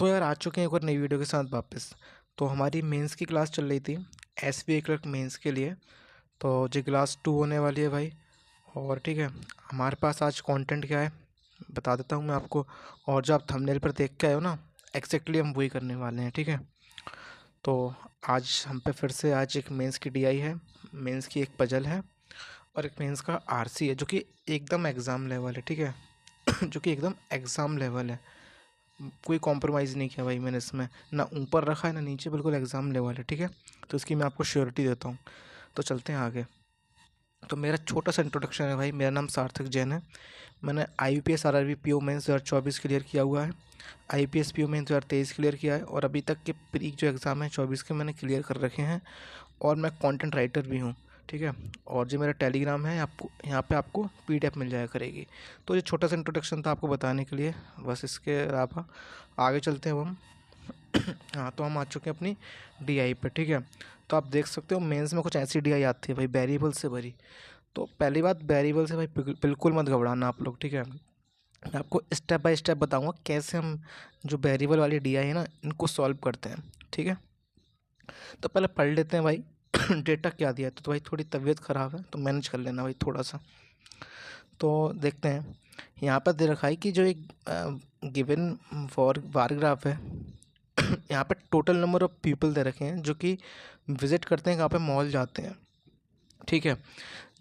तो यार आ चुके हैं एक और नई वीडियो के साथ वापस। तो हमारी मेंस की क्लास चल रही थी, एसबीआई क्लर्क मेंस के लिए। तो जी क्लास 2 होने वाली है भाई। और ठीक है, हमारे पास आज कंटेंट क्या है बता देता हूँ मैं आपको। और जो आप थंबनेल पर देख के आए हो ना, एक्जैक्टली हम वही करने वाले हैं, ठीक है। तो आज हम पे फिर से आज एक मेंस की डीआई है, मेंस की एक पजल है और एक मेंस का आरसी है जो कि एकदम एग्ज़ाम लेवल है, ठीक है। जो कि एकदम एग्ज़ाम लेवल है, कोई कॉम्प्रोमाइज़ नहीं किया भाई मैंने इसमें, ना ऊपर रखा है ना नीचे, बिल्कुल एग्ज़ाम लेवल है, ठीक है। तो इसकी मैं आपको श्योरिटी देता हूँ। तो चलते हैं आगे। तो मेरा छोटा सा इंट्रोडक्शन है भाई। मेरा नाम सार्थक जैन है। मैंने IBPS RRB PO mains 2024 clear किया हुआ है। IPS PO मेंस 2023 क्लियर किया है और अभी तक के प्री जो एग्ज़ाम है 24 के मैंने क्लियर कर रखे हैं। और मैं कंटेंट राइटर भी हूँ, ठीक है। और जो मेरा टेलीग्राम है, आपको यहाँ पे आपको PDF मिल जाया करेगी। तो ये छोटा सा इंट्रोडक्शन था आपको बताने के लिए, बस। इसके अलावा आगे चलते हैं अब हम। हाँ, तो हम आ चुके हैं अपनी DI पे, ठीक है। तो आप देख सकते हो मेंस में कुछ ऐसी DI आती है भाई, वेरिएबल से भरी। तो पहली बात, वेरिएबल से भाई बिल्कुल मत घबराना आप लोग, ठीक है। मैं आपको स्टेप बाय स्टेप बताऊंगा कैसे हम जो वेरिएबल वाली DI है ना, इनको सॉल्व करते हैं, ठीक है। तो पहले पढ़ लेते हैं भाई। डेटा क्या दिया है। तो भाई थोड़ी तबीयत ख़राब है तो मैनेज कर लेना भाई थोड़ा सा। तो देखते हैं, यहाँ पर दे रखा है कि जो एक गिवन फॉर बार ग्राफ है। यहाँ पे total number of people they रखे हैं जो कि विज़िट करते हैं, कहाँ पे मॉल जाते हैं, ठीक है।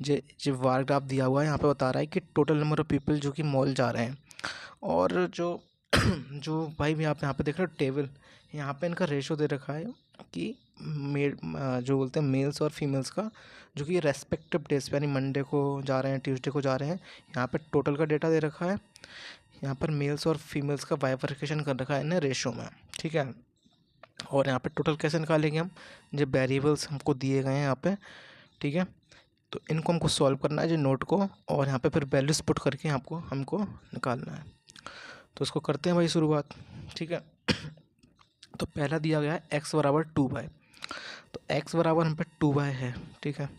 जो बार ग्राफ दिया हुआ है यहाँ पे बता रहा है कि टोटल नंबर ऑफ़ पीपल जो कि मॉल जा रहे हैं। और जो जो भाई यहाँ पे देख रहे हो टेबल, यहाँ पे इनका रेशो दे रखा है कि जो बोलते हैं मेल्स और फीमेल्स का, जो कि रेस्पेक्टिव डेज पे, यानी मंडे को जा रहे हैं, ट्यूसडे को जा रहे हैं। यहाँ पे टोटल का डेटा दे रखा है, यहाँ पर मेल्स और फीमेल्स का बाइफरकेशन कर रखा है इन्हें रेशो में, ठीक है। और यहाँ पे टोटल कैसे निकालेंगे हम, जो वेरिएबल्स हमको दिए गए हैं यहाँ पे, ठीक है। तो इनको हमको सॉल्व करना है जो नोट को, और यहाँ पे फिर वैल्यूज पुट करके हमको निकालना है। तो इसको करते हैं भाई शुरुआत, ठीक है। तो पहला दिया गया है x बराबर 2y। तो x बराबर हम पे 2y है, ठीक है।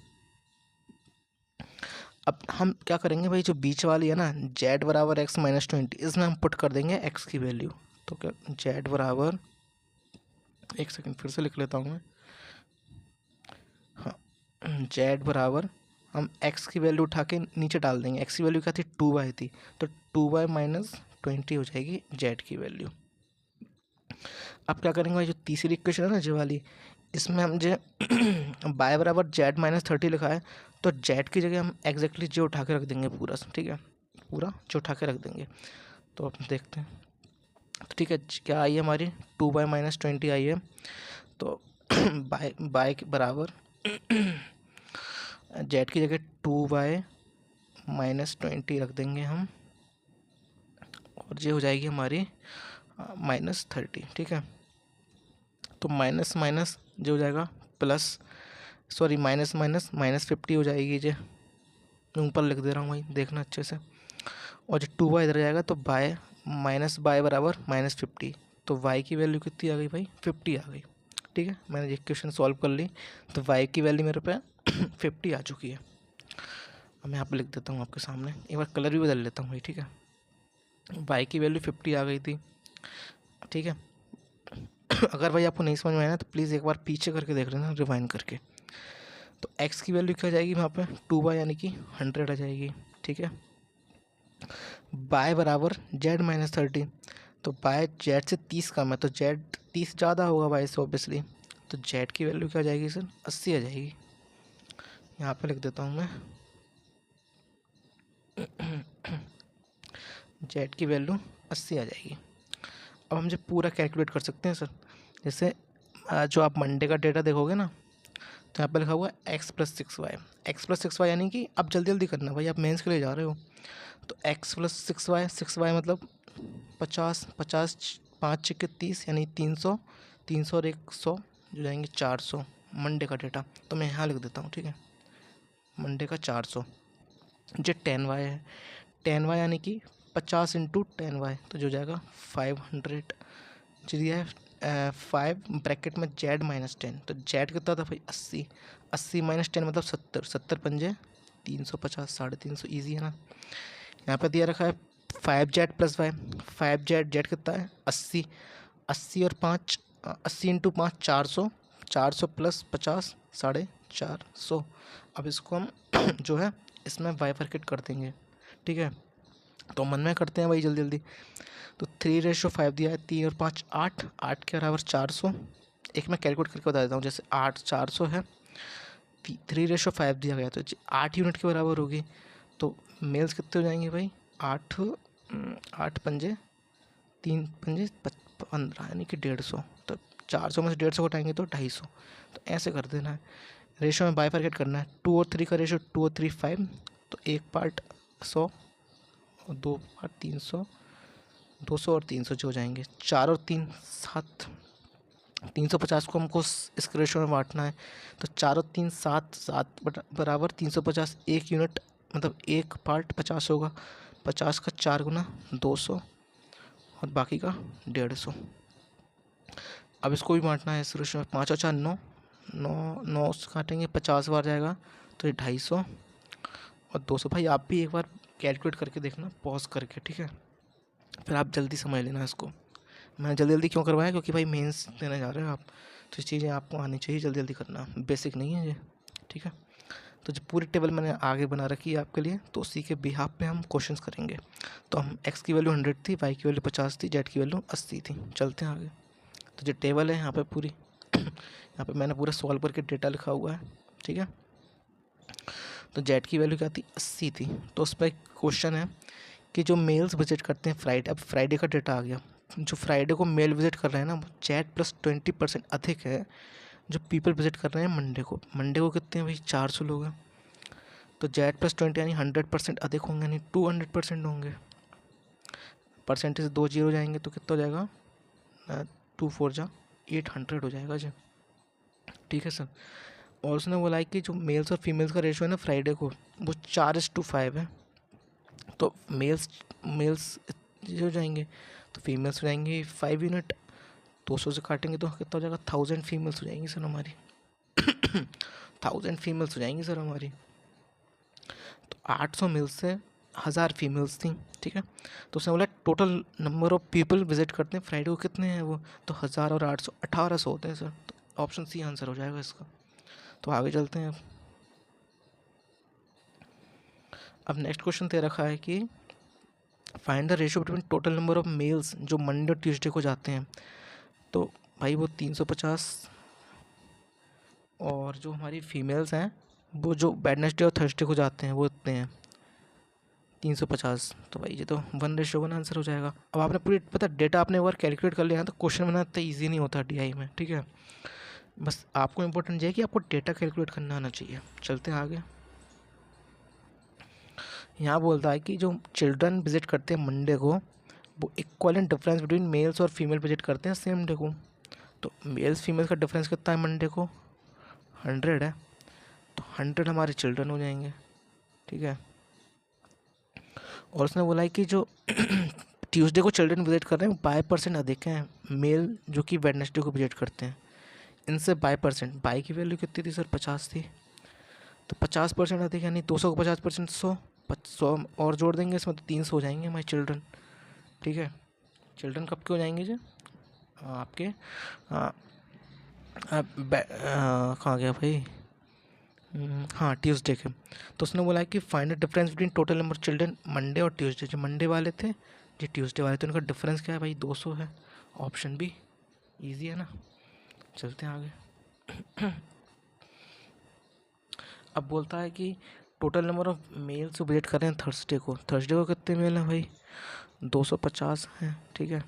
अब हम क्या करेंगे भाई, जो बीच वाली है ना, z बराबर x माइनस 20, इसमें हम पुट कर देंगे x की वैल्यू। तो क्या z बराबर, एक सेकंड फिर से लिख लेता हूँ मैं। हाँ, z बराबर हम x की वैल्यू उठा के नीचे डाल देंगे। x की वैल्यू क्या थी, 2y थी। तो 2y माइनस 20 हो जाएगी z की वैल्यू। अब क्या करेंगे भाई, जो तीसरी इक्वेशन है ना जो वाली, इसमें हम जो बाय बराबर जेड माइनस 30 लिखा है, तो जेड की जगह हम एग्जैक्टली जो उठा के रख देंगे पूरा, ठीक है। पूरा जो उठा के रख देंगे। तो अब देखते हैं। तो ठीक है, क्या आई है हमारी, 2y माइनस 20 आई है। तो बाय बाय के बराबर जेड की जगह 2y माइनस 20 रख देंगे हम, और ये हो जाएगी हमारी -30, ठीक है। तो माइनस माइनस जो हो जाएगा प्लस, सॉरी माइनस माइनस -50 हो जाएगी। जो ऊपर लिख दे रहा हूँ भाई, देखना अच्छे से। और जो 2y इधर जाएगा तो बाय माइनस बाय बराबर -50। तो y की वैल्यू कितनी आ गई भाई, 50 आ गई, ठीक है। मैंने ये क्वेश्चन सॉल्व कर ली, तो y की वैल्यू मेरे पे 50 आ चुकी है। अब मैं यहाँ पर लिख देता हूँ आपके सामने, एक बार कलर भी बदल लेता हूँ भाई, ठीक है। y की वैल्यू 50 आ गई थी, ठीक है। अगर भाई आपको नहीं समझ में आया ना, तो प्लीज़ एक बार पीछे करके देख लेना, रिवाइंड करके। तो x की वैल्यू क्या आ जाएगी वहाँ पे, 2y यानी कि 100 आ जाएगी, ठीक है। बाय बराबर z माइनस 30। तो बाय z से 30 कम है, तो z 30 ज़्यादा होगा बाय से ऑब्वियसली। तो z की वैल्यू क्या आ जाएगी सर, 80 आ जाएगी। यहाँ पे लिख देता हूँ मैं, z की वैल्यू 80 आ जाएगी। अब हम जो पूरा कैलकुलेट कर सकते हैं सर। जैसे जो आप मंडे का डेटा देखोगे ना, तो यहाँ पर लिखा हुआ है x plus 6y। X plus 6y यानी कि आप जल्दी जल्दी करना भाई, आप मेंस के लिए जा रहे हो। तो x प्लस 6y मतलब 50, 50 5 छक्के 30 यानी 300, 300 और 100 जो जाएंगे 400। मंडे का डेटा तो मैं यहाँ लिख देता हूँ, ठीक है। मंडे का 400। जो 10y है, 10y यानी कि 50 इंटू 10y, तो जो जाएगा 500। जो दिया है 5 ब्रैकेट में जेड माइनस 10, तो जेड कितना था भाई, 80। 80 माइनस 10 मतलब 70। 70 पंजे 350, 350 ईजी है ना। यहाँ पे दिया रखा है 5z plus Y. 5z, Z कितना है 80। 80 और 5 80 इंटू 5 400, 400 प्लस 50 450। अब इसको हम जो है इसमें बाइफरकेट कर देंगे, ठीक है। तो मन में करते हैं भाई जल्दी जल्दी। तो 3:5 दिया है, 3 और 5 8, 8 के बराबर 400। एक मैं कैलकुलेट करके बता देता हूँ, जैसे 8 400 है, 3:5 दिया गया तो 8 यूनिट के बराबर होगी। तो मेल्स कितने हो जाएंगे भाई, 8 8 पंजे 3 पंजे 15 यानी कि 150। तो 400 में से 150 घटाएंगे तो 250। तो ऐसे कर देना है, रेशो में बाइफरकेट करना है। 2 और 3 का रेशो 2 और 3 5, तो एक पार्ट 100 और दो पार्ट 300, 200 और 300 जो हो जाएंगे। 4 और 3 7, 350 को हमको इस रेशो में बांटना है। तो 4 और 3 7, 7 बराबर 350, एक यूनिट मतलब एक पार्ट 50 होगा। 50 का 4 गुना 200 और बाकी का 150। अब इसको भी बांटना है इस रेशो में। 5 और 4 9, 9 से काटेंगे 50 बार जाएगा तो ये 250 और 200। भाई आप भी एक बार कैलकुलेट करके देखना पॉज करके, ठीक है, फिर आप जल्दी समझ लेना इसको। मैंने जल्दी जल्दी क्यों करवाया, क्योंकि भाई मेंस देने जा रहे हो आप, तो ये चीज़ें आपको आनी चाहिए, जल्दी जल्दी करना, बेसिक नहीं है ये, ठीक है। तो जो पूरी टेबल मैंने आगे बना रखी है आपके लिए, तो उसी के बिहाफ पे हम क्वेश्चंस करेंगे। तो हम x की वैल्यू 100 थी, y की वैल्यू 50 थी, z की वैल्यू 80 थी। चलते हैं आगे। तो जो टेबल है यहाँ पे पूरी यहाँ पे मैंने पूरा सॉल्व करके डेटा लिखा हुआ है, ठीक है। तो z की वैल्यू क्या थी, 80 थी। तो उस पर क्वेश्चन है कि जो मेल्स विजिट करते हैं फ्राइडे, अब फ्राइडे का डेटा आ गया, जो फ्राइडे को मेल विजिट कर रहे हैं ना, वो z प्लस 20% अधिक है जो पीपल विजिट कर रहे हैं मंडे को। मंडे को कितने हैं भाई, 400 लोग हैं। तो z प्लस 20 यानी 100% अधिक होंगे, यानी 200% होंगे। परसेंटेज 2 जीरो जाएंगे तो कितना हो जाएगा, 2 4 जा 800 हो जाएगा जी, ठीक है सर। और उसने बोला है कि जो मेल्स और फीमेल्स का रेशो है ना फ्राइडे को, वो 4:5 है। तो मेल्स मेल्स हो जाएंगे तो फीमेल्स हो जाएंगी 5 यूनिट। 200 से काटेंगे तो कितना हो जाएगा, 1000 फीमेल्स हो जाएंगी सर हमारी 1000 फीमेल्स हो जाएंगी सर हमारी। तो 800 मेल्स से 1000 फीमेल्स थी, ठीक है। तो उसने बोला total number of people visit करते हैं फ्राइडे को कितने हैं वो, तो 1000 और 800 1800 होते हैं सर। तो ऑप्शन सी आंसर हो जाएगा इसका। तो आगे चलते हैं। अब नेक्स्ट क्वेश्चन दे रखा है कि find the ratio between total number of males जो मंडे और ट्यूसडे को जाते हैं। तो भाई वो 350, और जो हमारी फीमेल्स हैं वो जो वेडनेसडे और थर्सडे को जाते हैं वो इतने हैं 350। तो भाई ये तो 1:1 आंसर हो जाएगा। अब आपने पूरी पता डेटा आपने एक बार कैलकुलेट कर लिया तो क्वेश्चन बनाना इतना ईजी नहीं होता DI में, ठीक है। बस आपको इम्पोर्टेंट है कि आपको डेटा कैलकुलेट करना आना चाहिए। चलते हैं आगे। यहाँ बोलता है कि जो चिल्ड्रन विजिट करते हैं मंडे को, वो इक्वलेंट डिफरेंस बिटवीन मेल्स और फीमेल विजिट करते हैं सेम डे को। तो मेल्स फीमेल्स का डिफरेंस कितना है मंडे को, 100 है। तो 100 हमारे चिल्ड्रन हो जाएंगे, ठीक है। और उसने बोला है कि जो ट्यूसडे को चिल्ड्रन विजिट कर रहे हैं 5% अधिक हैं मेल जो कि वेडनेसडे को विजिट करते हैं इनसे 5%। बाई की वैल्यू कितनी थी सर, 50 थी। तो 50% अधिक यानी 200 को 50% 100 और जोड़ देंगे इसमें तो 300 हो जाएंगे हमारे चिल्ड्रन, ठीक है। चिल्ड्रन कब के हो जाएंगे जी, आपके कहाँ गया भाई, हाँ ट्यूसडे के। तो उसने बोला है कि find the difference between total number children Monday और ट्यूसडे। जो मंडे वाले थे जो ट्यूसडे वाले थे उनका डिफरेंस क्या है भाई, 200 है। ऑप्शन बी ईजी है ना। चलते हैं आगे। अब बोलता है कि total number of males visit कर रहे हैं थर्सडे को। थर्सडे को कितने मेल हैं भाई, 250 हैं, ठीक है।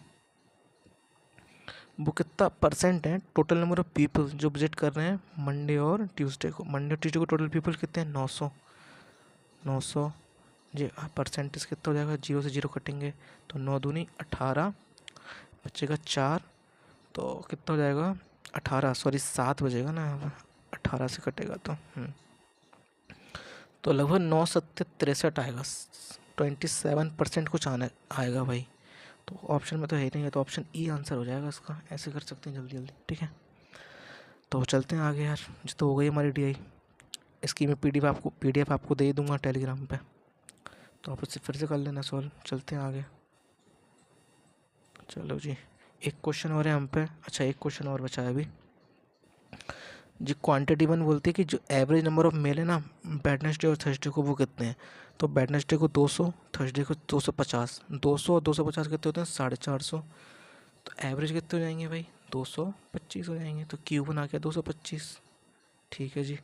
वो कितना परसेंट है टोटल नंबर ऑफ पीपल जो विजिट कर रहे हैं मंडे और ट्यूसडे को। मंडे और ट्यूसडे को टोटल पीपल कितने हैं, 900 जी। परसेंटेज कितना हो जाएगा, 0 से 0 कटेंगे तो 9 दूनी 18 बचेगा 4, तो कितना हो जाएगा 18, सॉरी 7 बजेगा ना, 18 से कटेगा तो लगभग 9 7 63 आएगा, 27% कुछ आएगा भाई। तो ऑप्शन में तो है ही नहीं है, तो ऑप्शन ई आंसर हो जाएगा इसका। ऐसे कर सकते हैं जल्दी जल्दी, ठीक है। तो चलते हैं आगे यार, जो तो हो गई हमारी DI। इसकी मैं PDF आपको दे दूंगा टेलीग्राम पे, तो आप उससे फिर से कर लेना सॉल्व। चलते हैं आगे, चलो जी। एक क्वेश्चन और है हम पे। अच्छा, एक क्वेश्चन और बचा है अभी। जो क्वांटिटी वन बोलती है कि जो एवरेज नंबर ऑफ मेल है ना वेडनेसडे और थर्सडे को, वो कितने हैं। तो वेडनेसडे को 200, थर्सडे को 250। 200 और 250 कितने होते हैं, 450। तो एवरेज कितने हो जाएंगे भाई, 225 हो जाएंगे। तो Q1 आ गया 225। ठीक है जी।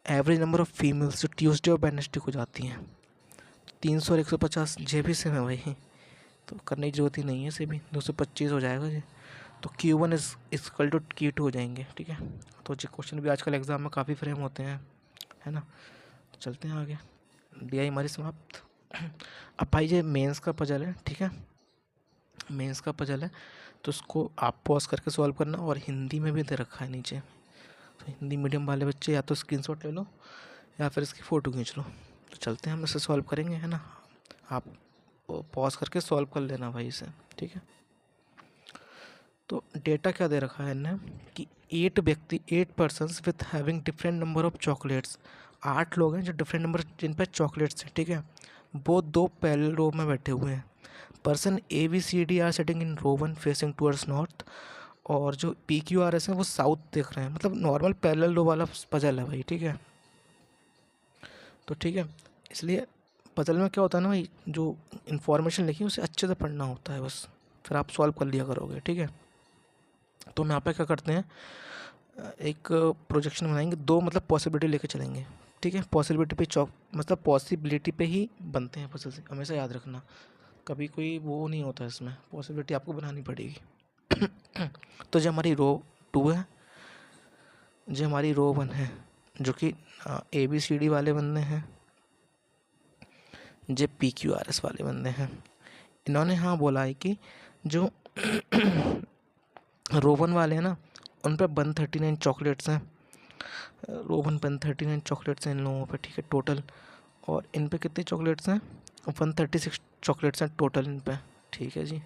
एवरेज नंबर ऑफ फीमेल्स जो ट्यूसडे और वेडनेसडे को जाती हैं, 300 और 150 जे भी सेम है भाई, तो करने की जरूरत ही नहीं है, से भी 225 हो जाएगा जी। तो Q1 is equal to Q2 हो जाएंगे। ठीक है, तो जो क्वेश्चन भी आजकल एग्जाम में काफ़ी फ्रेम होते हैं, है ना। तो चलते हैं आगे, DI हमारी समाप्त। अब भाई ये मेंस का पजल है, ठीक है, मेंस का पजल है, तो उसको आप पॉज करके सॉल्व करना, और हिंदी में भी दे रखा है नीचे। तो हिंदी मीडियम वाले बच्चे या तो स्क्रीनशॉट ले लो या फिर इसकी फ़ोटो खींच लो। तो चलते हैं, हम इसे सॉल्व करेंगे, है ना। आप पॉज करके सॉल्व कर लेना भाई इसे, ठीक है। तो डेटा क्या दे रखा है इन्हें कि 8 persons with having different number of chocolates, 8 लोग हैं जो डिफरेंट नंबर जिन पर चॉकलेट्स हैं, ठीक है। वो 2 पैरेलल रो में बैठे हुए हैं। Person ABCD are sitting in row 1 facing towards north, और जो PQRS है वो साउथ देख रहे हैं। मतलब नॉर्मल पैरेलल रो वाला पजल है भाई, ठीक है। तो ठीक है, इसलिए पजल में क्या होता है ना भाई, जो इन्फॉर्मेशन लिखी है उसे अच्छे से पढ़ना होता है बस, फिर आप सॉल्व कर लिया करोगे, ठीक है। तो हम यहाँ पे क्या करते हैं, एक प्रोजेक्शन बनाएंगे, दो मतलब पॉसिबिलिटी लेके चलेंगे, ठीक है। पॉसिबिलिटी पे मतलब पॉसिबिलिटी पे ही बनते हैं पजल से, हमेशा याद रखना। कभी कोई वो नहीं होता इसमें, पॉसिबिलिटी आपको बनानी पड़ेगी। तो जो हमारी रो 2 है, जो हमारी रो 1 है, जो कि ABCD वाले बंदे हैं, जो PQRS वाले बंदे हैं, इन्होंने हाँ बोला है कि जो रो 1 वाले हैं ना, उन पर 139 चॉकलेट्स हैं। रो 1 पर 139 चॉकलेट्स हैं इन लोगों पे, ठीक है, टोटल। और इन पे कितनी चॉकलेट्स हैं, 136 चॉकलेट्स हैं टोटल इन पे, ठीक है जी।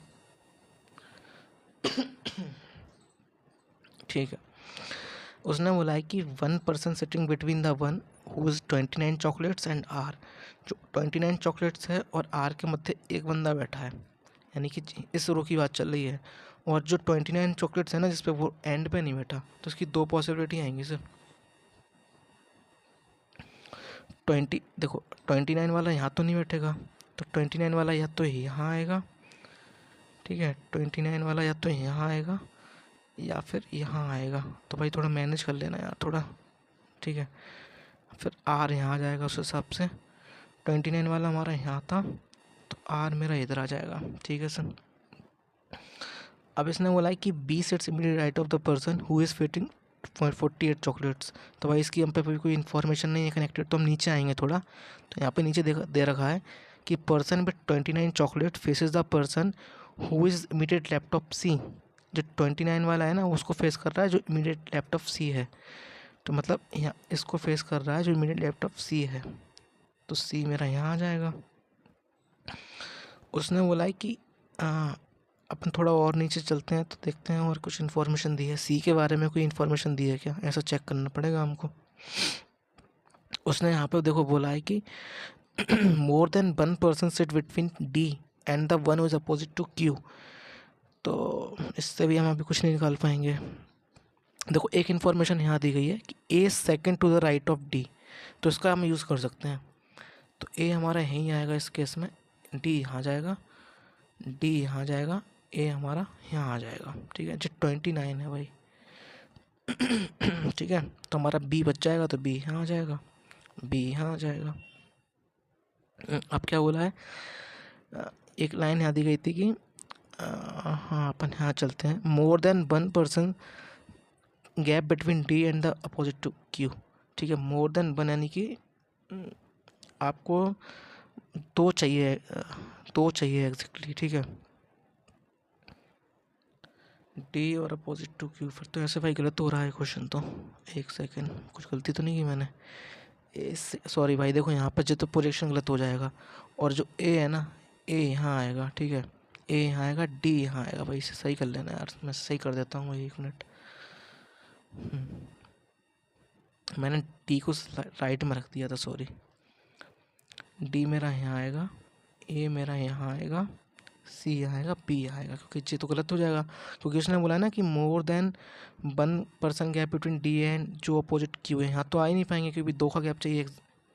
ठीक है, उसने बोला है कि 1 person sitting between the one who is 29 chocolates and R, जो 29 चॉकलेट्स है और आर के मध्य एक बंदा बैठा है, यानी कि इस रो की बात चल रही है। और जो 29 चॉकलेट्स है ना, जिस पे वो एंड पे नहीं बैठा, तो उसकी दो पॉसिबिलिटी आएंगी सर। 20 देखो, 29 वाला यहाँ तो नहीं बैठेगा, तो 29 वाला या तो यहाँ आएगा, ठीक है, 29 वाला या तो यहाँ आएगा या फिर यहाँ आएगा। तो भाई थोड़ा मैनेज कर लेना यार थोड़ा, ठीक है। फिर आर यहाँ आ जाएगा उस हिसाब से, 29 वाला हमारा यहाँ था, तो आर मेरा इधर आ जाएगा, ठीक है सर। अब इसने बोला है कि B sits immediate right of the person who is fitting 48 chocolates. तो भाई इसकी हम पे कोई इन्फॉर्मेशन नहीं है कनेक्टेड, तो हम नीचे आएंगे थोड़ा, तो यहाँ पे नीचे दे रखा है कि person with 29 chocolate faces the person who is immediate left of C. जो 29 वाला है ना, उसको फेस कर रहा है जो इमीडिएट लैपटॉप सी है। तो मतलब यहाँ इसको फेस कर रहा है जो इमीडिएट लैपटॉप सी है, तो सी मेरा यहाँ आ जाएगा। उसने बोला है कि अपन थोड़ा और नीचे चलते हैं तो देखते हैं और कुछ इन्फॉर्मेशन दी है सी के बारे में, कोई इन्फॉर्मेशन दी है क्या, ऐसा चेक करना पड़ेगा हमको। उसने यहाँ पे देखो बोला है कि more than 1 person sit between D and the one is opposite to Q. तो इससे भी हम अभी कुछ नहीं निकाल पाएंगे। देखो एक इन्फॉर्मेशन यहाँ दी गई है कि A second to the right of D, तो इसका हम यूज़ कर सकते हैं। तो ए हमारा यहीं आएगा इस केस में, डी यहाँ जाएगा, डी यहाँ जाएगा, ए हमारा यहाँ आ जाएगा, ठीक है। जो 29 है भाई, ठीक है, तो हमारा बी बच जाएगा, तो बी यहाँ आ जाएगा, बी यहाँ आ जाएगा। अब क्या बोला है, एक लाइन यहाँ दी गई थी कि हाँ अपन यहाँ चलते हैं, more than 1 person gap between D and the opposite to Q, ठीक है। मोर देन 1 यानी कि आपको दो चाहिए, दो चाहिए एग्जैक्टली, ठीक है, डी और अपोजिट टू क्यू। फिर तो ऐसे भाई गलत हो रहा है क्वेश्चन तो, एक सेकेंड, कुछ गलती तो नहीं की मैंने, ए सॉरी भाई, देखो यहाँ पर जो तो प्रोजेक्शन गलत हो जाएगा, और जो ए है ना, ए यहाँ आएगा, ठीक है, ए यहाँ आएगा, डी यहाँ आएगा भाई, इसे सही कर लेना यार, मैं सही कर देता हूँ भाई, 1 मिनट। मैंने डी को राइट में रख दिया था, सॉरी। डी मेरा यहाँ आएगा, ए मेरा यहाँ आएगा, सी आएगा, पी आएगा, क्योंकि ये तो गलत हो जाएगा, क्योंकि उसने बोला ना कि more than 1% gap between D and जो अपोजिट क्यू है। यहाँ तो आ ही नहीं पाएंगे क्योंकि 2 का गैप चाहिए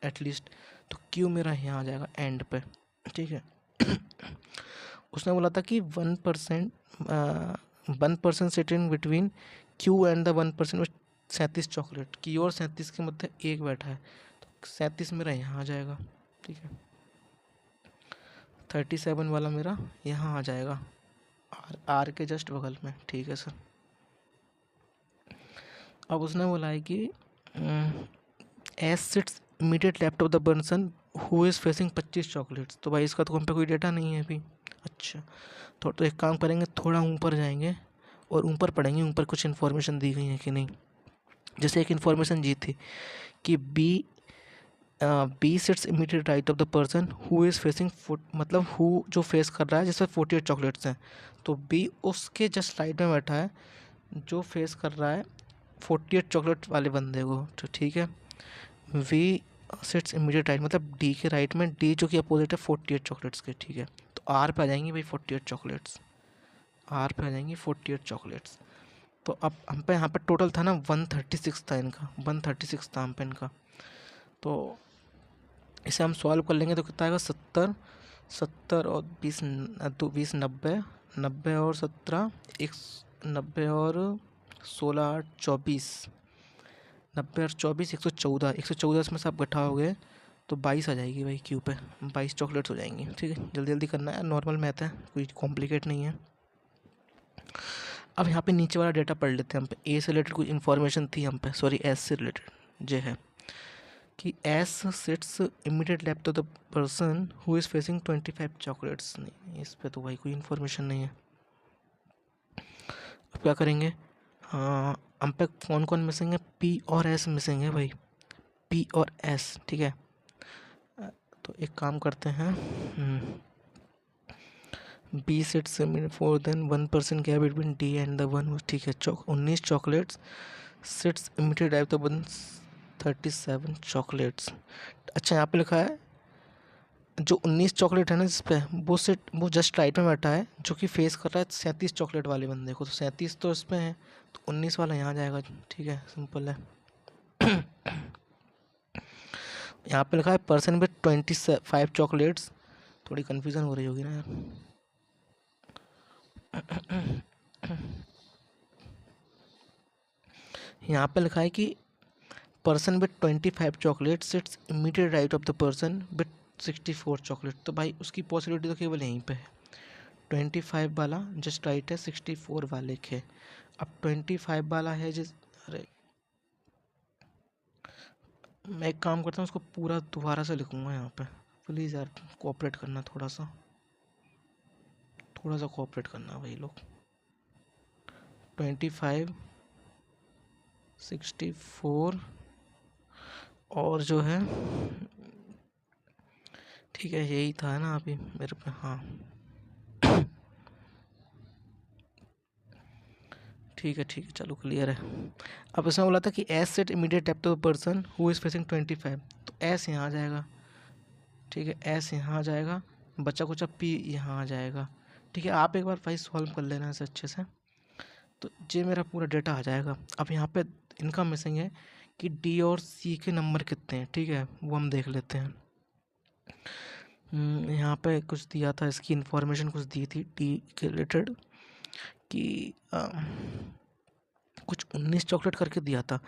एटलीस्ट। तो क्यू मेरा यहाँ आ जाएगा एंड पे, ठीक है। उसने बोला था कि 1% sitting between Q and the 1% 37 chocolate की, और 37 के मध्य एक बैठा है, तो 37 मेरा यहाँ आ जाएगा, ठीक है। 37 वाला मेरा यहाँ आ जाएगा, आर के जस्ट बगल में, ठीक है सर। अब उसने बोला है कि S sits immediate left of the person who is facing 25 chocolates. तो भाई इसका तो हम पे कोई डेटा नहीं है अभी। अच्छा, तो एक काम करेंगे, थोड़ा ऊपर जाएंगे और ऊपर पढ़ेंगे, ऊपर कुछ इन्फॉर्मेशन दी गई है कि नहीं। जैसे एक इन्फॉर्मेशन जी थी कि B sits immediate right of the person who is facing मतलब हु जो फेस कर रहा है जिसमें 48 चॉकलेट्स हैं, तो बी उसके जस्ट राइट में बैठा है जो फेस कर रहा है 48 चॉकलेट वाले बंदे को, तो ठीक है। वी सिट्स इमीडिएट राइट मतलब डी के राइट में, डी जो कि अपोजिट है 48 चॉकलेट्स के, ठीक है। तो आर पे आ जाएंगी भाई 48 चॉकलेट्स, आर पे आ जाएंगी 48 चॉकलेट्स। तो अब हम पे यहाँ पे टोटल था ना 136 था इनका, 136 था हम पे इनका। तो इसे हम सॉल्व कर लेंगे तो कितना आएगा, 70 और 20 20 90, 90 और 17 90 और 16 24, 90 और 24 114, 114 इसमें से आप घटाओगे तो 22 आ जाएगी भाई क्यू पे, 22 चॉकलेट्स हो जाएंगी, ठीक है। जल्दी जल्दी करना है, नॉर्मल मैथ है, कोई कॉम्प्लिकेट नहीं है। अब यहाँ पे नीचे वाला डेटा पढ़ लेते हैं हम पे। ए से रिलेटेड कुछ इन्फॉर्मेशन थी हम पे, सॉरी एस से रिलेटेड जो है कि S sits immediate left of the person who is facing 25 chocolates. नहीं, इस पे तो भाई कोई इन्फॉर्मेशन नहीं है। अब क्या करेंगे, हाँ हम पे कौन कौन मिसिंग है, पी और एस मिसिंग है भाई, पी और एस, ठीक है। तो एक काम करते हैं, B sits four than 1% gap between D and the one, ठीक है। 19 chocolates sits immediate left the one 37 chocolates. अच्छा, यहाँ पे लिखा है जो 19 चॉकलेट है ना जिस पे वो जस्ट राइट में बैठा है जो कि फेस कर रहा है 37 चॉकलेट वाले बंदे को, तो 37 तो इसमें है, तो 19 वाला यहाँ जाएगा, ठीक है, सिंपल है। यहाँ पे लिखा है पर्सन विद 25 चॉकलेट्स, थोड़ी कन्फ्यूज़न हो रही होगी ना यार। यहाँ पे लिखा है कि person with 25 chocolate seats immediate right of the person with 64 chocolate. तो भाई उसकी पॉसिबिलिटी तो केवल यहीं पे है, 25 वाला जस्ट राइट है 64 वाले के। अब 25 वाला है जिस, अरे मैं एक काम करता हूँ उसको पूरा दोबारा से लिखूँगा यहाँ पे, प्लीज़ यार कोऑपरेट करना, थोड़ा सा कोऑपरेट करना भाई लोग। 25 64 और जो है, ठीक है यही था ना अभी मेरे पे, हाँ ठीक है चलो क्लियर है। अब इसमें बोला था कि S set immediate depth of person who is facing 25, तो एस यहाँ आ जाएगा, ठीक है, एस यहाँ आ जाएगा, बच्चा कुछ पी यहाँ आ जाएगा, ठीक है। आप एक बार भाई सॉल्व कर लेना इसे अच्छे से, तो ये मेरा पूरा डेटा आ जाएगा। अब यहाँ पे इनका मिसिंग है कि डी और सी के नंबर कितने हैं, ठीक है, वो हम देख लेते हैं। यहाँ पे कुछ दिया था, इसकी इन्फॉर्मेशन कुछ दी थी डी के रिलेटेड कि कुछ 19 चॉकलेट करके दिया था,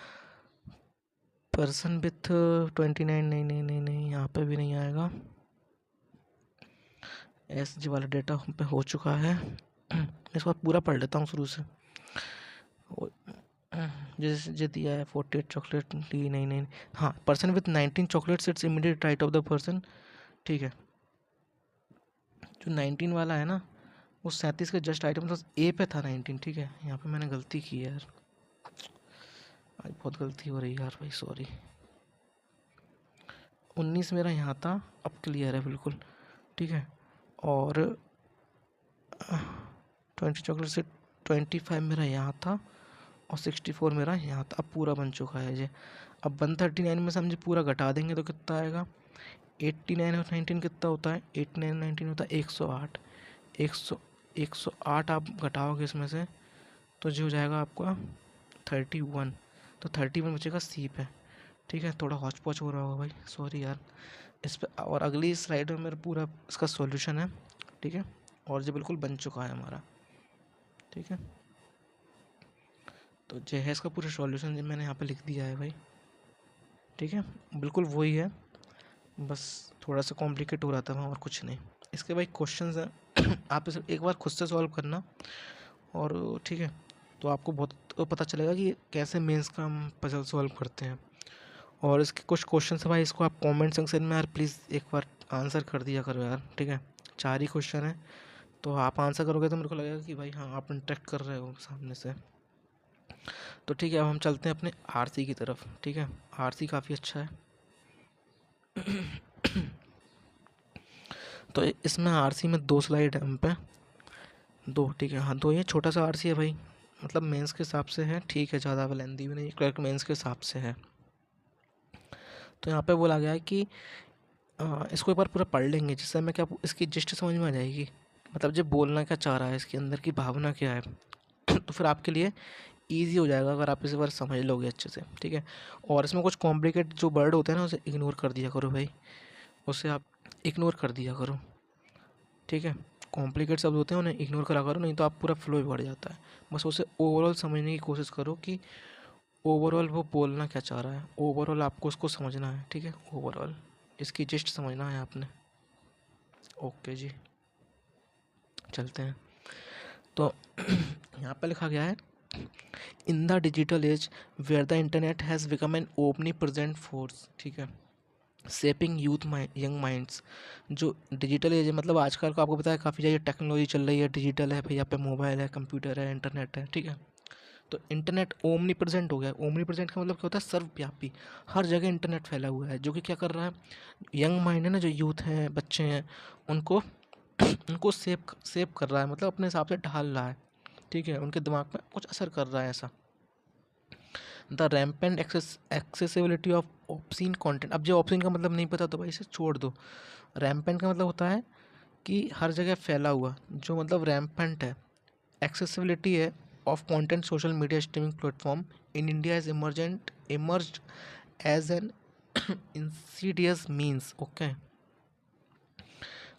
पर्सन विथ 29, नहीं यहाँ पे भी नहीं आएगा। एस जी वाला डेटा हम पे हो चुका है, इसको पूरा पढ़ लेता हूँ शुरू से। जैसे जो दिया है 48 चॉकलेट, डी नहीं, हाँ person with 19 chocolates it's immediate right of the person, ठीक है। जो 19 वाला है ना वो 37 के जस्ट आइटम मतलब ए पे था 19, ठीक है। यहाँ पे मैंने गलती की है यार, आज बहुत गलती हो रही है यार भाई, सॉरी। 19 मेरा यहाँ था, अब क्लियर है बिल्कुल, ठीक है। और 20 चॉकलेट से 25 मेरा यहाँ था और 64 मेरा यहाँ था, अब पूरा बन चुका है ये। अब 139 में से हम पूरा घटा देंगे तो कितना आएगा, 89 और 19 कितना होता है, 89 19 होता है 108, 108 आप घटाओगे इसमें से तो जो हो जाएगा आपका 31। तो 31 बचेगा सी पे। ठीक है, थोड़ा हौच पौच हो रहा होगा भाई, सॉरी यार। इस पे और अगली स्लाइड में मेरा पूरा इसका सॉल्यूशन है। ठीक है, और जो बिल्कुल बन चुका है हमारा। ठीक है, तो जो है इसका पूरा सॉल्यूशन जो मैंने यहाँ पे लिख दिया है भाई। ठीक है, बिल्कुल वही है, बस थोड़ा सा कॉम्प्लिकेट हो रहा था वहाँ, और कुछ नहीं। इसके भाई क्वेश्चंस हैं आप इसे एक बार खुद से सॉल्व करना, और ठीक है, तो आपको बहुत पता चलेगा कि कैसे मेंस का हम पजल सॉल्व करते हैं। और इसके कुछ क्वेश्चन है भाई, इसको आप कमेंट सेक्शन में यार प्लीज़ एक बार आंसर कर दिया करो यार। ठीक है, 4 ही क्वेश्चन है, तो आप आंसर करोगे तो मेरे को लगेगा कि भाई हाँ आप इंटरेक्ट कर रहे हो सामने से। तो ठीक है, अब हम चलते हैं अपने आरसी की तरफ। ठीक है, आरसी काफ़ी अच्छा है। तो इसमें आरसी में 2 स्लाइड है हम पे, 2। ठीक है, हाँ 2, ये छोटा सा आरसी है भाई, मतलब मेंस के हिसाब से है। ठीक है, ज़्यादा लेंदी भी नहीं, क्लर्क मेंस के हिसाब से है। तो यहाँ पे बोला गया है कि इसको एक बार पूरा पढ़ लेंगे, जिससे हमें क्या इसकी जिस्ट समझ में आ जाएगी, मतलब जब बोलना क्या चाह रहा है, इसके अंदर की भावना क्या है। तो फिर आपके लिए ईजी हो जाएगा अगर आप इसे बार समझ लोगे अच्छे से। ठीक है, और इसमें कुछ कॉम्प्लिकेट जो वर्ड होते हैं ना, उसे इग्नोर कर दिया करो भाई, उसे आप इग्नोर कर दिया करो। ठीक है, कॉम्प्लिकेट शब्द होते हैं उन्हें इग्नोर करा करो, नहीं तो आप पूरा फ्लो ही बढ़ जाता है। बस उसे ओवरऑल समझने की कोशिश करो कि ओवरऑल वो बोलना क्या चाह रहा है, ओवरऑल आपको उसको समझना है। ठीक है, ओवरऑल इसकी जिस्ट समझना है आपने। ओके जी, चलते हैं। तो यहाँ पे लिखा गया है, in the digital age where the internet has become an omnipresent force. ठीक है, शेपिंग यूथ यंग माइंड्स। जो डिजिटल एज है, मतलब आजकल का आपको पता है काफ़ी ज़्यादा टेक्नोलॉजी चल रही है, डिजिटल है भाई, यहाँ पे मोबाइल है, कंप्यूटर है, इंटरनेट है। ठीक है, तो इंटरनेट ओमनी प्रेजेंट हो गया। ओमनी प्रेजेंट का मतलब क्या होता है, सर्वव्यापी, हर जगह इंटरनेट फैला हुआ है, जो कि क्या कर रहा है, यंग माइंड है ना, जो यूथ हैं, बच्चे हैं, उनको उनको सेव कर रहा है, मतलब अपने हिसाब से ढाल रहा है। ठीक है, उनके दिमाग में कुछ असर कर रहा है ऐसा। The rampant accessibility of obscene content. अब जो ऑब्सीन का मतलब नहीं पता तो भाई इसे छोड़ दो। रैम्पेंट का मतलब होता है कि हर जगह फैला हुआ, जो मतलब रैम्पेंट है। एक्सेसिबिलिटी है of content social media streaming platform in India is emerged as an insidious means. Okay,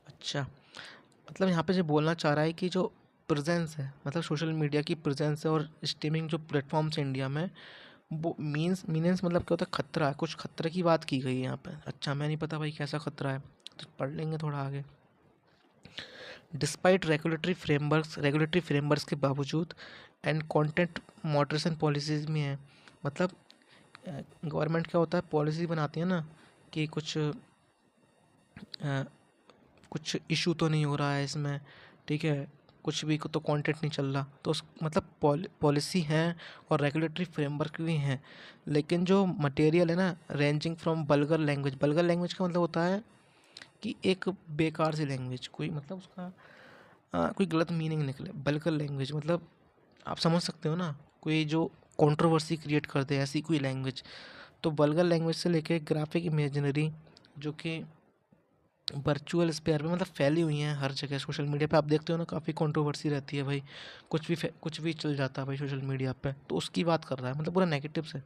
अच्छा, मतलब यहाँ पे जो बोलना चाह रहा है कि जो प्रेजेंस है, मतलब सोशल मीडिया की प्रेजेंस है और स्ट्रीमिंग जो प्लेटफॉर्म्स है इंडिया में, वो मीन्स मतलब क्या होता है, खतरा है, कुछ खतरे की बात की गई है यहाँ पे। अच्छा, मैं नहीं पता भाई कैसा खतरा है, तो पढ़ लेंगे थोड़ा आगे। डिस्पाइट रेगुलेटरी फ्रेमवर्क्स के बावजूद एंड कंटेंट मॉडरेशन पॉलिसीज में है, मतलब गवर्नमेंट क्या होता है, पॉलिसी बनाती है ना कि कुछ इशू तो नहीं हो रहा है इसमें। ठीक है, कुछ भी तो कंटेंट नहीं चल रहा, तो उस मतलब पॉलिसी है और रेगुलेटरी फ्रेमवर्क भी हैं, लेकिन जो मटेरियल है ना, रेंजिंग फ्रॉम बल्गर लैंग्वेज का मतलब होता है कि एक बेकार सी लैंग्वेज, कोई मतलब उसका कोई गलत मीनिंग निकले। बल्गर लैंग्वेज मतलब आप समझ सकते हो ना, कोई जो कंट्रोवर्सी क्रिएट कर दे, ऐसी कोई लैंग्वेज। तो बल्गर लैंग्वेज से लेके ग्राफिक इमेजिनरी, जो कि वर्चुअल स्पेयर में मतलब फैली हुई हैं हर जगह। सोशल मीडिया पे आप देखते हो ना, काफ़ी कंट्रोवर्सी रहती है भाई, कुछ भी चल जाता है भाई सोशल मीडिया पे, तो उसकी बात कर रहा है, मतलब पूरा नेगेटिव से।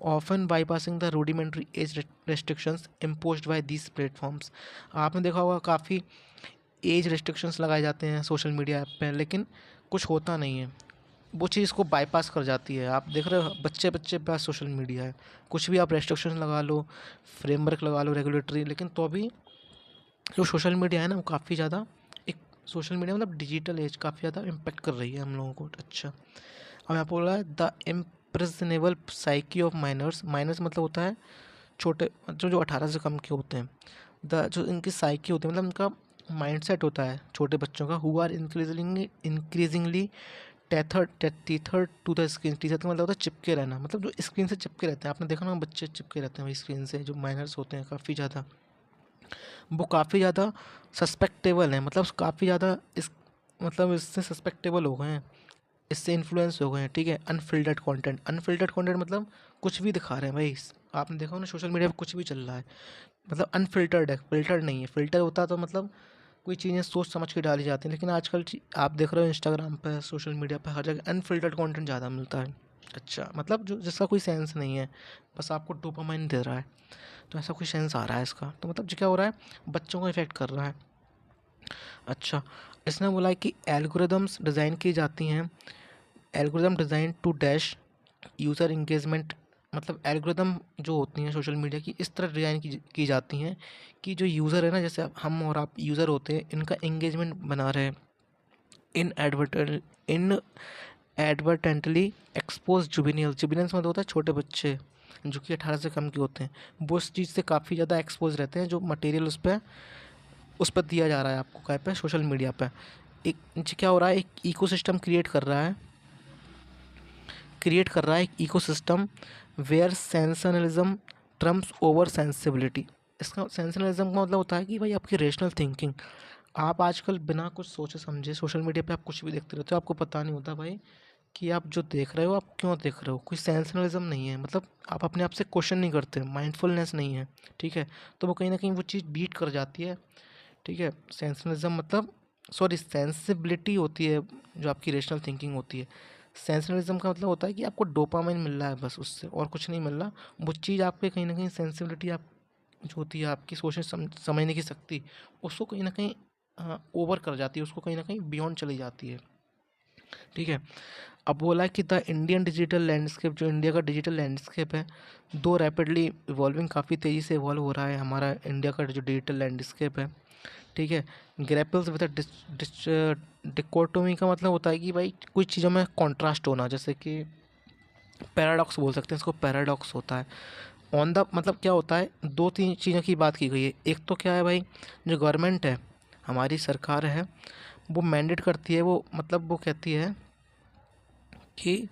Often bypassing the rudimentary age restrictions imposed by these platforms. आपने देखा होगा काफ़ी एज रेस्ट्रिक्शंस लगाए जाते हैं सोशल मीडिया ऐप पे, लेकिन कुछ होता नहीं है, वो चीज़ को बाईपास कर जाती है। आप देख रहे हो बच्चे बच्चे पास सोशल मीडिया है, कुछ भी आप रेस्ट्रिक्शन लगा लो, फ्रेमवर्क लगा लो, रेगुलेटरी, लेकिन तो भी जो सोशल मीडिया है ना, वो काफ़ी ज़्यादा एक सोशल मीडिया मतलब डिजिटल एज काफ़ी ज़्यादा इम्पेक्ट कर रही है हम लोगों को। अच्छा, अब यहाँ पर बोला है the impressionable psyche of minors. Minors मतलब होता है छोटे, जो जो 18 से कम के होते हैं। द जो इनकी साइकी होती है, मतलब इनका माइंडसेट होता है छोटे बच्चों का, who are increasingly tethered to the screen. Tether का मतलब होता है चिपके रहना, मतलब जो स्क्रीन से चिपके रहते हैं। आपने देखा ना, बच्चे चिपके रहते हैं भाई स्क्रीन से, जो माइनर्स होते हैं काफ़ी ज़्यादा, वो काफ़ी ज़्यादा सस्पेक्टेबल है, मतलब काफ़ी ज़्यादा इस मतलब इससे सस्पेक्टेबल हो गए हैं, इससे इन्फ्लुएंस हो गए हैं। ठीक है, अनफिल्टर्ड कंटेंट मतलब कुछ भी दिखा रहे हैं भाई। आपने देखा हो ना, सोशल मीडिया पे कुछ भी चल रहा है, मतलब अनफिल्टर्ड है, फिल्टर नहीं है। फिल्टर होता तो मतलब कोई चीज़ें सोच समझ के डाली जाती हैं, लेकिन आजकल आप देख रहे हो इंस्टाग्राम पे, सोशल मीडिया पे, हर जगह अनफिल्टर्ड कंटेंट ज़्यादा मिलता है। अच्छा, मतलब जो जिसका कोई सेंस नहीं है, बस आपको डोपामाइन दे रहा है, तो ऐसा कोई सेंस आ रहा है इसका, तो मतलब जो क्या हो रहा है, बच्चों को इफेक्ट कर रहा है। अच्छा, इसने बोला है कि एल्गोरिदम्स डिज़ाइन की जाती हैं, algorithm design to dash user engagement, मतलब एल्गोरिदम जो होती हैं सोशल मीडिया की इस तरह डिज़ाइन की जाती हैं कि जो यूज़र है ना, जैसे हम और आप यूज़र होते हैं, इनका इंगेजमेंट बना रहे, इन एडवर्टेंटली एक्सपोज जुबिनियल्स मतलब होता है छोटे बच्चे जो कि 18 से कम के होते हैं, वो उस चीज़ से काफ़ी ज़्यादा एक्सपोज रहते हैं, जो मटेरियल उस पर दिया जा रहा है आपको कहाँ पे, सोशल मीडिया पे। एक क्या हो रहा है, एक इकोसिस्टम क्रिएट कर रहा है एक ecosystem where sensationalism trumps over sensibility. इसका सेंसनलिज्म का मतलब होता है कि भाई आपकी रेशनल थिंकिंग, आप आजकल बिना कुछ सोचे समझे सोशल मीडिया पे आप कुछ भी देखते रहते हो, आपको पता नहीं होता भाई कि आप जो देख रहे हो आप क्यों देख रहे हो, कोई सेंसनलिज्म नहीं है, मतलब आप अपने आप से क्वेश्चन नहीं करते, माइंडफुलनेस नहीं है, ठीक है, तो वो कहीं ना कहीं वो चीज़ बीट कर जाती है, ठीक है। सेंसनलिज्म मतलब, सॉरी, सेंसिबिलिटी होती है जो आपकी रेशनल थिंकिंग होती है। सेंसनलिज्म का मतलब होता है कि आपको डोपामाइन मिल रहा है बस, उससे और कुछ नहीं मिल रहा, वो चीज़ आपके कहीं ना कहीं सेंसिबिलिटी आप जो होती है आपकी सोचने समझने की शक्ति, उसको कहीं ना कहीं ओवर कर जाती है, उसको कहीं ना कहीं बियॉन्ड चली जाती है, ठीक है। अब बोला है कि द इंडियन डिजिटल लैंडस्केप, जो इंडिया का डिजिटल लैंडस्केप है, दो रैपिडली इवॉल्विंग, काफ़ी तेज़ी से इवॉल्व हो रहा है हमारा इंडिया का जो डिजिटल लैंडस्केप है, ठीक है। ग्रैपल्स विद डिकोटोमी का मतलब होता है कि भाई कुछ चीज़ों में कॉन्ट्रास्ट होना, जैसे कि पैराडॉक्स बोल सकते हैं इसको, पैराडॉक्स होता है ऑन द, मतलब क्या होता है, दो तीन चीज़ों की बात की गई है। एक तो क्या है भाई, जो गवर्नमेंट है, हमारी सरकार है, वो मैंडेट करती है, वो मतलब वो कहती है कि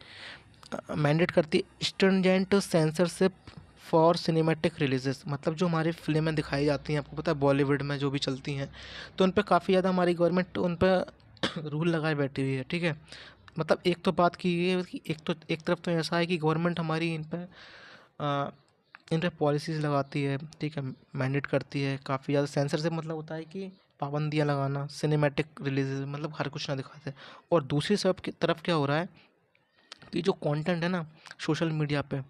मैंडेट करती है stringent censorship for cinematic releases, मतलब जो हमारी फिल्में दिखाई जाती हैं, आपको पता है बॉलीवुड में जो भी चलती हैं, तो उन पर काफ़ी ज़्यादा हमारी गवर्नमेंट उन पर रूल लगाए बैठी हुई है, ठीक है। मतलब एक तो बात की गई है कि एक तरफ तो ऐसा है कि गवर्नमेंट हमारी इन पर पॉलिसीज़ लगाती है, ठीक है, मैंडेट करती है, काफ़ी ज़्यादा सेंसरशिप मतलब होता है कि पाबंदियाँ लगाना, सिनेमैटिक रिलीजेस मतलब हर कुछ ना दिखाते। और दूसरी सब की तरफ क्या हो रहा है कि जो कंटेंट है ना सोशल मीडिया पे,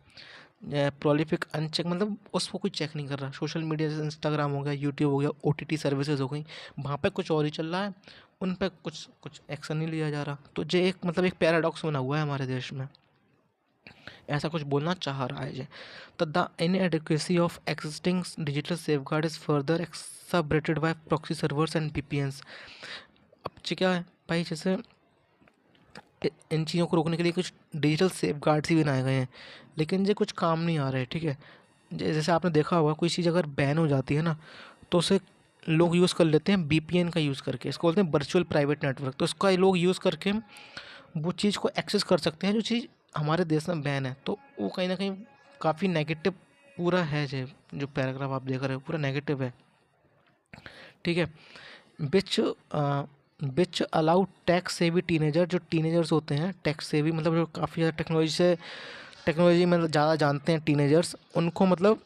प्रोलिफिक अनचेक, मतलब उसको कोई चेक नहीं कर रहा, सोशल मीडिया जैसे इंस्टाग्राम हो गया, यूट्यूब हो गया, ओटीटी सर्विसेज हो गई, वहाँ पे कुछ और ही चल रहा है, उन पे कुछ कुछ एक्शन नहीं लिया जा रहा, तो ये एक मतलब एक पैराडॉक्स बना हुआ है हमारे देश में, ऐसा कुछ बोलना चाह रहा है ये। तो the inadequacy of existing digital safeguard is further exacerbated by proxy servers and VPNs. अब ये क्या है भाई, जैसे इन चीज़ों को रोकने के लिए कुछ डिजिटल सेफगार्ड्स ही बनाए गए हैं, लेकिन ये कुछ काम नहीं आ रहे, ठीक है। जैसे आपने देखा होगा कोई चीज़ अगर बैन हो जाती है ना, तो उसे लोग यूज़ कर लेते हैं वीपीएन का यूज़ करके, इसको बोलते हैं वर्चुअल प्राइवेट नेटवर्क, तो इसका लोग यूज़ करके वो चीज़ को एक्सेस कर सकते हैं जो चीज़ हमारे देश में बैन है, तो वो कहीं ना कहीं काफ़ी नेगेटिव पूरा है, जो पैराग्राफ आप देख रहे हो पूरा नेगेटिव है, ठीक है। विच विच अलाउ टैक्स सेवी टीनेजर, जो टीनेजर्स होते हैं टैक्स सेवी मतलब जो काफ़ी ज़्यादा टेक्नोलॉजी मतलब ज़्यादा जानते हैं टीनेजर्स, उनको मतलब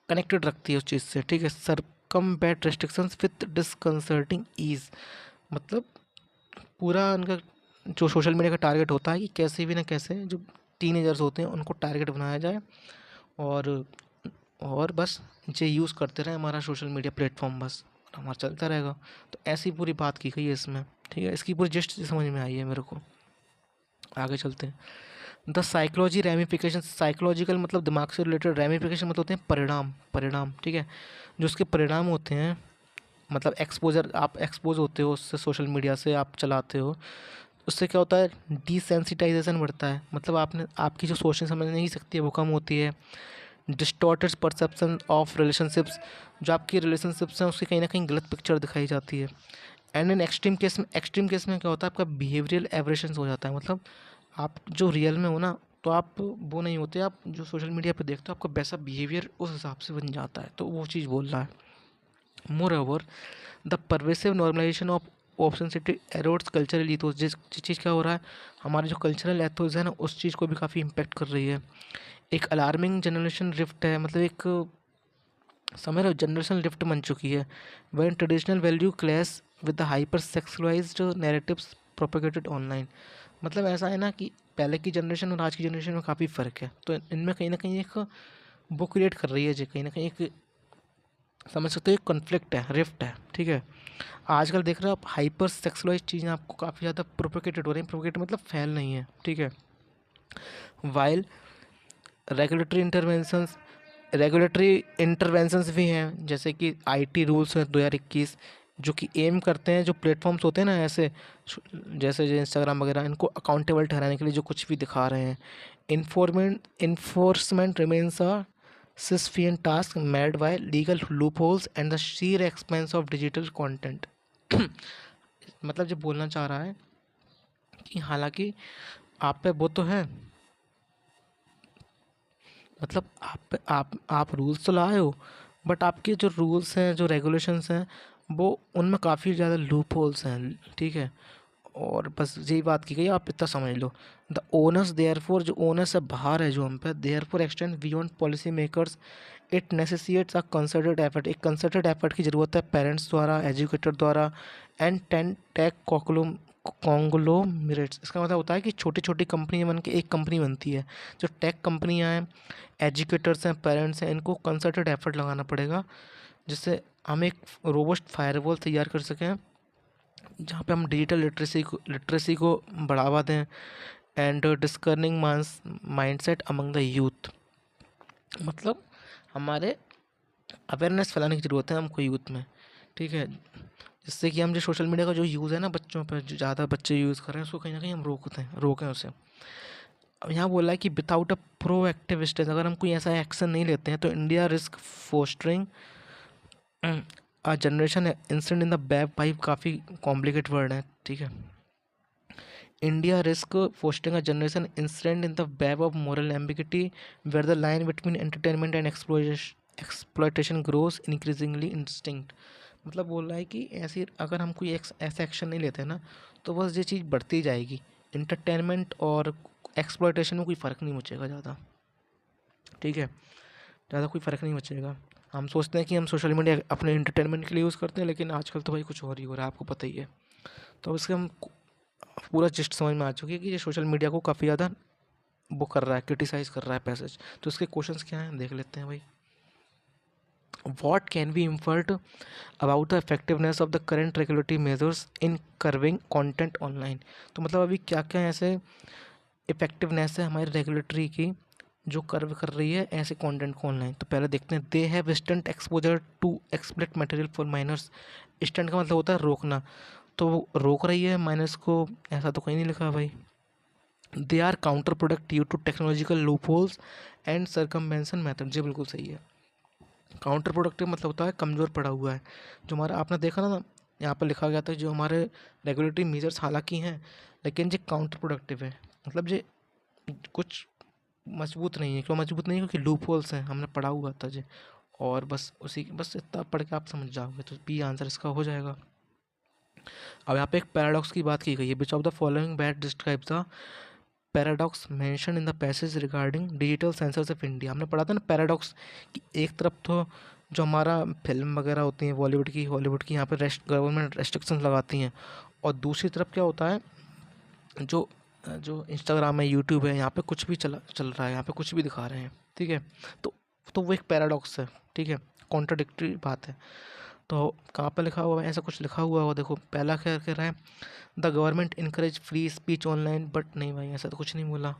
कनेक्टेड रखती है उस चीज़ से, ठीक है। सरकमबैट रेस्ट्रिक्शंस विथ डिसकंसर्टिंग ईज, मतलब पूरा उनका जो सोशल मीडिया का टारगेट होता है कि कैसे भी ना कैसे जो टीनेजर्स होते हैं उनको टारगेट बनाया जाए, और और बस ये यूज़ करते रहे हमारा सोशल मीडिया प्लेटफॉर्म, बस हमारा चलता रहेगा। तो ऐसी पूरी बात की गई है इसमें, ठीक है, इसकी पूरी जिस्ट समझ में आई है मेरे को। आगे चलते हैं। द साइकोलॉजी रेमिफिकेशन, साइकोलॉजिकल मतलब दिमाग से रिलेटेड, रेमिफिकेशन मतलब होते हैं परिणाम, ठीक है, जो उसके परिणाम होते हैं, मतलब एक्सपोजर, आप एक्सपोज होते हो उससे, सोशल मीडिया से आप चलाते हो, उससे क्या होता है, डिसेंसिटाइजेशन बढ़ता है, मतलब आपकी जो सोचने समझने की शक्ति है वो कम होती है। डिस्टॉर्टेड परसेप्शन ऑफ रिलेशनशिप्स, जो आपकी रिलेशनशिप्स हैं उसकी कहीं ना कहीं गलत पिक्चर दिखाई जाती है। एंड इन एक्सट्रीम केस में क्या होता है, आपका बिहेवियरल एवरेशंस हो जाता है, मतलब आप जो रियल में हो ना, तो आप वो नहीं होते, आप जो सोशल मीडिया पे देखते हो आपका वैसा बिहेवियर उस हिसाब से बन जाता है, तो वो चीज़ बोल रहा है। Moreover the pervasive normalisation of obscenity erodes cultural ethos, जिस चीज़ क्या हो रहा है, हमारे जो कल्चरल एथोस है ना उस चीज़ को भी काफ़ी इम्पेक्ट कर रही है। एक अलार्मिंग जनरेशन रिफ्ट है, मतलब एक समझ रहे हो, जनरेशन लिफ्ट बन चुकी है। When traditional value clash with the hyper sexualised narratives propagated online. मतलब ऐसा है ना कि पहले की जनरेशन और आज की जनरेशन में काफ़ी फ़र्क है, तो इनमें कहीं ना कहीं एक वो क्रिएट कर रही है जो कहीं ना कहीं एक, समझ सकते हो, एक कॉन्फ्लिक्ट है, रिफ्ट है, ठीक है। आजकल देख रहे हो आप, हाइपर सेक्सुअलाइज चीज़ें आपको काफ़ी ज़्यादा प्रोपेगेटेड हो रही हैं। प्रोपेगेट मतलब फैल नहीं है, ठीक है। While regulatory interventions, regulatory interventions भी हैं, जैसे कि आईटी रूल्स हैं 2021, जो कि एम करते हैं, जो प्लेटफॉर्म्स होते हैं ना ऐसे, जैसे जो इंस्टाग्राम वगैरह, इनको अकाउंटेबल ठहराने के लिए जो कुछ भी दिखा रहे हैं। Enforcement remains a Sisyphean task made by legal loopholes and the sheer expanse of digital content. मतलब जो बोलना चाह रहा है कि हालांकि आप पे वो तो है, मतलब आप रूल्स तो लाए हो, बट आपके जो रूल्स हैं, जो रेगुलेशंस हैं, वो उनमें काफ़ी ज़्यादा लूप होल्स हैं, ठीक है। और बस यही बात की गई, आप इतना समझ लो। द ओनर्स देयर फोर, जो ओनर्स से बाहर है जो हम पे, therefore extend beyond policy makers. It necessitates a concerted effort, एक कंसर्टेड एफर्ट की ज़रूरत है पेरेंट्स द्वारा, एजुकेटर द्वारा, एंड टेन टेक कॉन्ग्लोमेरेट्स। इसका मतलब होता है कि छोटी छोटी कंपनी बन के एक कंपनी बनती है। जो टेक कंपनियां हैं, एजुकेटर्स हैं, पेरेंट्स हैं, इनको कंसर्टेड एफर्ट लगाना पड़ेगा, जिससे हम एक रोबस्ट फायरवॉल तैयार कर सकें, जहाँ पे हम डिजिटल लिटरेसी को बढ़ावा दें, and discerning mindset among the youth. मतलब हमारे अवेयरनेस फैलाने की ज़रूरत है हमको यूथ में, ठीक है। जिससे कि हम जो सोशल मीडिया का जो यूज़ है ना बच्चों पर, जो ज़्यादा बच्चे यूज़ कर रहे हैं, उसको कहीं ना कहीं हम रोकें उसे। अब यहाँ बोला है कि विदाउट अ प्रोएक्टिव स्टेज, अगर हम कोई ऐसा एक्शन नहीं लेते हैं, तो India risk fostering a generation incident in the web. भाई काफ़ी कॉम्प्लिकेट वर्ड है, ठीक है। India risk fostering a generation incident in the web of moral ambiguity, where the line between entertainment and exploitation grows increasingly instinct. मतलब बोल रहा है कि ऐसी, अगर हम कोई ऐसा एक्शन नहीं लेते हैं ना, तो बस ये चीज़ बढ़ती जाएगी। इंटरटेनमेंट और एक्सप्लॉयटेशन में कोई फ़र्क नहीं बचेगा ज़्यादा, ठीक है। ज़्यादा कोई फ़र्क नहीं बचेगा। हम सोचते हैं कि हम सोशल मीडिया अपने इंटरटेनमेंट के लिए यूज़ करते हैं, लेकिन आजकल तो भाई कुछ और ही हो रहा है, आपको पता ही है। तो इसके हम पूरा जिस्ट समझ में आ चुकी है कि ये सोशल मीडिया को काफ़ी ज़्यादा वो कर रहा है, क्रिटिसाइज़ कर रहा है पैसेज। तो इसके क्वेश्चंस क्या हैं, देख लेते हैं भाई। What can be inferred about the effectiveness of the current regulatory measures in curbing content online? तो मतलब अभी क्या क्या ऐसे इफेक्टिवनेस है हमारी रेगुलेटरी की, जो कर्व कर रही है ऐसे कंटेंट को ऑनलाइन। तो पहले देखते हैं, they have stunt exposure to explicit material for minors. Stunt का मतलब होता है रोकना, तो वो रोक रही है माइनर्स को, ऐसा तो कहीं नहीं लिखा भाई। They are counter productive to technological loop holes and circumvention method. जी बिल्कुल सही है। काउंटर प्रोडक्टिव मतलब होता है कमज़ोर पड़ा हुआ है। जो हमारा आपने देखा ना, यहाँ पर लिखा गया था जो हमारे रेगुलेटरी मेजर्स हालांकि हैं, लेकिन जो काउंटर प्रोडक्टिव है, मतलब जो कुछ मजबूत नहीं है। क्यों मजबूत नहीं है? क्योंकि लूप होल्स हैं, हमने पढ़ा हुआ था जी। और बस उसी, बस इतना पढ़ के आप समझ जाओगे तो बी आंसर इसका हो जाएगा। अब यहाँ पे एक पैराडॉक्स की बात की गई है, विच of the following bat describe the paradox mention in the passage regarding digital censorship India. हमने पढ़ा था ना पैराडॉक्स, कि एक तरफ तो जो हमारा फिल्म वगैरह होती हैं बॉलीवुड की, हॉलीवुड की, यहाँ पे गवर्नमेंट रेस्ट्रिक्शंस लगाती हैं, और दूसरी तरफ क्या होता है, जो जो इंस्टाग्राम है, यूट्यूब है, यहाँ पे कुछ भी चल रहा है, यहाँ पे कुछ भी दिखा रहे हैं, ठीक है। तो वो एक पैराडॉक्स है, ठीक है, कॉन्ट्राडिक्टरी बात है। तो कहाँ पे लिखा हुआ है, ऐसा कुछ लिखा हुआ हो, देखो पहला क्या कह रहा है, the government encourage free speech online, but नहीं भाई ऐसा तो कुछ नहीं बोला।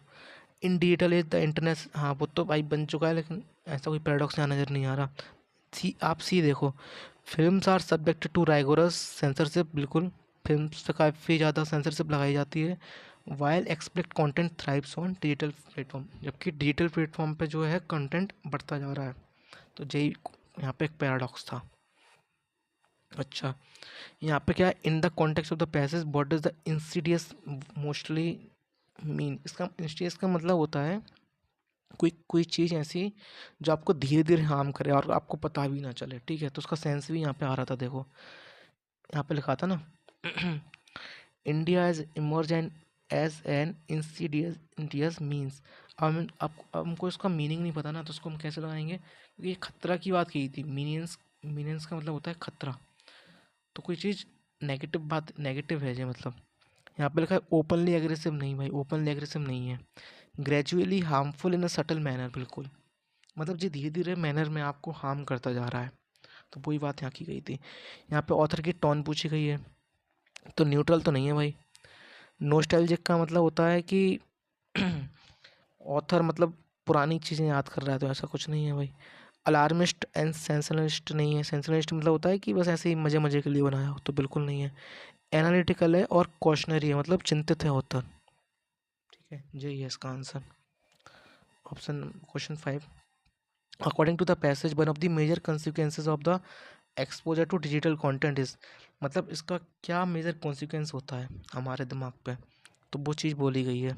इन डिजिटल एज द इंटरनेट, हाँ वो तो भाई बन चुका है, लेकिन ऐसा कोई पैराडॉक्स यहाँ नज़र नहीं आ रहा। सी देखो, films are subject to rigorous censorship, बिल्कुल फिल्म्स पे काफ़ी ज़्यादा सेंसरशिप लगाई जाती है। While explicit content thrives on digital platform, जबकि डिजिटल प्लेटफॉर्म पे जो है कंटेंट बढ़ता जा रहा है। तो यही यहाँ पे एक पैराडॉक्स था। अच्छा, यहाँ पे क्या है, in the context of the passage what is the Insidious mostly mean. इसका इंसीडियस का मतलब होता है कोई कोई चीज़ ऐसी जो आपको धीरे धीरे हार्म करे और आपको पता भी ना चले, ठीक है। तो उसका सेंस भी यहाँ पे आ रहा था, देखो यहाँ पे लिखा था ना, India is emerge and as an insidious means. अब हमको इसका मीनिंग नहीं पता ना, तो उसको हम कैसे लगाएंगे, क्योंकि ये खतरा की बात की थी। मीनियंस का मतलब होता है खतरा। तो कोई चीज़ नेगेटिव है जो, मतलब यहाँ पे लिखा है ओपनली एग्रेसिव, नहीं भाई ओपनली एग्रेसिव नहीं है। Gradually harmful in a subtle manner, बिल्कुल मतलब जी धीरे धीरे मैनर में आपको हार्म करता जा रहा है। तो वही बात यहाँ की गई थी। यहाँ पे ऑथर की टोन पूछी गई है, तो न्यूट्रल तो नहीं है भाई। नोस्टैल्जिक का मतलब होता है कि ऑथर मतलब पुरानी चीज़ें याद कर रहा है, तो ऐसा कुछ नहीं है भाई। अलार्मिस्ट एंड सेंसलिस्ट नहीं है। सेंसलिस्ट मतलब होता है कि बस ऐसे ही मज़े मज़े के लिए बनाया हो, तो बिल्कुल नहीं है। एनालिटिकल है और कॉशनरी है, मतलब चिंतित है ऑथर। ठीक है, यही है इसका answer. Option question 5, according to the passage one of the major consequences of the exposure to digital content is, मतलब इसका क्या मेजर कॉन्सिक्वेंस होता है हमारे दिमाग पे, तो वो चीज़ बोली गई है।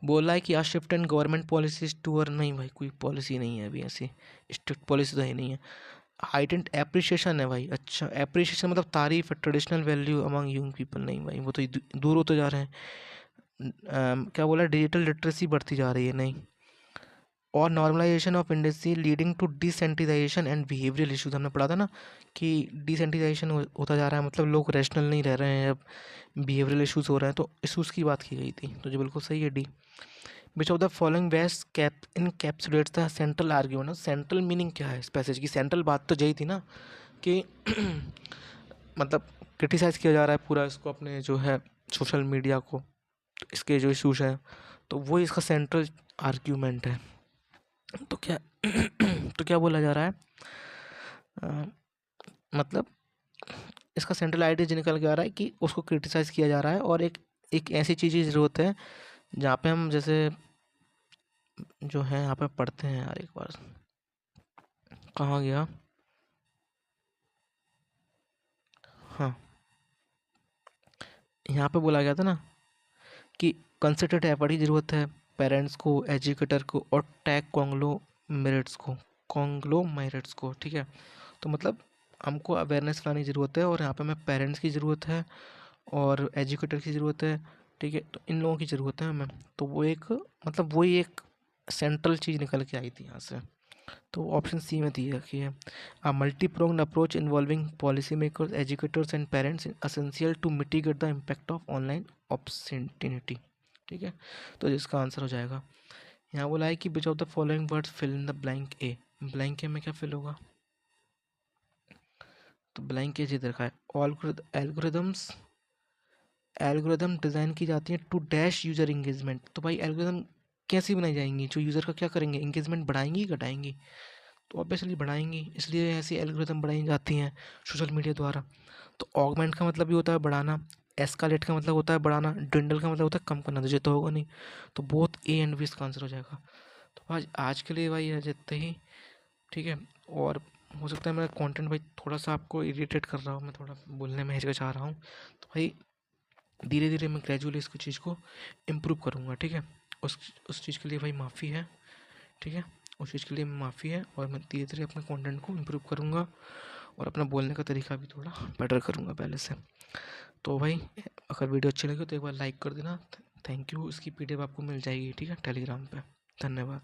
बोला है कि आज शिफ्ट एंड गवर्नमेंट पॉलिसीज टूअर, नहीं भाई कोई पॉलिसी नहीं है अभी ऐसी, स्ट्रिक्ट पॉलिसी तो ही नहीं है। हाइटेंड एप्रिशिएशन है भाई, अच्छा एप्रिशिएशन मतलब तारीफ है, traditional value among young people, नहीं भाई वो तो दूर होते जा रहे हैं। क्या बोला, डिजिटल लिटरेसी बढ़ती जा रही है, नहीं। और normalisation of industry leading to desensitisation and behavioural issues, हमने पढ़ा था ना कि डिसेंटिटाइजेशन होता जा रहा है, मतलब लोग रैशनल नहीं रह रहे हैं, अब बिहेवियरल इशूज़ हो रहे हैं, तो इशूज़ की बात की गई थी, तो जो बिल्कुल सही है D. Which of the following best cap encapsulates the central argument, central meaning क्या है इस पैसेज की, सेंट्रल बात तो यही थी ना कि मतलब क्रिटिसाइज़ किया जा रहा है पूरा इसको, अपने जो है सोशल मीडिया को, तो इसके जो इशूज़ हैं, तो वो इसका सेंट्रल आर्ग्यूमेंट है। तो क्या तो क्या बोला जा रहा है, मतलब इसका सेंट्रल आइडिया निकल के आ रहा है कि उसको क्रिटिसाइज़ किया जा रहा है, और एक ऐसी चीज़ की ज़रूरत है जहाँ पे हम जैसे जो है यहाँ पे पढ़ते हैं यार, एक बार कहाँ गया, हाँ यहाँ पे बोला गया था ना कि कंसिडर्ड एफर्ट की ज़रूरत है पेरेंट्स को, एजुकेटर को और टैग कॉन्ग्लोमेरेट्स को, ठीक है। तो मतलब हमको अवेयरनेस लाने की ज़रूरत है, और यहाँ पे हमें पेरेंट्स की ज़रूरत है और एजुकेटर की ज़रूरत है, ठीक है, तो इन लोगों की ज़रूरत है हमें। तो वो एक मतलब वही एक सेंट्रल चीज़ निकल के आई थी यहाँ से। तो ऑप्शन सी में दी रखी है, a multi pronged approach involving policy makers, educators and parents essential to mitigate the impact of online obscenity, ठीक है। तो इसका आंसर हो जाएगा, यहाँ बोला है कि which of the following words fill in the blank A, blank A में क्या फिल होगा, तो ब्लैंक ए दे रखा है, एल्गोरिदम्स, एल्गोरिदम डिज़ाइन की जाती है टू डैश यूज़र इंगेजमेंट, तो भाई एल्गोरिदम कैसी बनाई जाएंगी, जो यूज़र का क्या करेंगे, इंगेजमेंट बढ़ाएंगी घटाएंगी, तो ऑब्वियसली बढ़ाएंगी, इसलिए ऐसी एल्गोरिदम बढ़ाई जाती हैं सोशल मीडिया द्वारा। तो ऑगमेंट का मतलब भी होता है बढ़ाना, एस्कालेट का मतलब होता है बढ़ाना, ड्विंडल का मतलब होता है कम करना, तो ये तो होगा नहीं, तो बोथ ए एंड बी इसका आंसर हो जाएगा। तो आज आज के लिए भाई जितने ही, ठीक है। और हो सकता है मेरा कंटेंट भाई थोड़ा सा आपको इरिटेट कर रहा हूँ, मैं थोड़ा बोलने में हिचकिचा रहा हूँ, तो भाई धीरे धीरे मैं ग्रेजुअली इसको चीज़ को इम्प्रूव करूँगा, ठीक है। उस चीज़ के लिए भाई माफ़ी है, ठीक है, उस चीज़ के लिए माफ़ी है, और मैं धीरे धीरे अपने कंटेंट को इम्प्रूव करूँगा, और अपना बोलने का तरीका भी थोड़ा बेटर करूँगा पहले से। तो भाई अगर वीडियो अच्छी लगी तो एक बार लाइक कर देना। थैंक यू, इसकी पीडीएफ आपको मिल जाएगी, ठीक है, टेलीग्राम पे। धन्यवाद।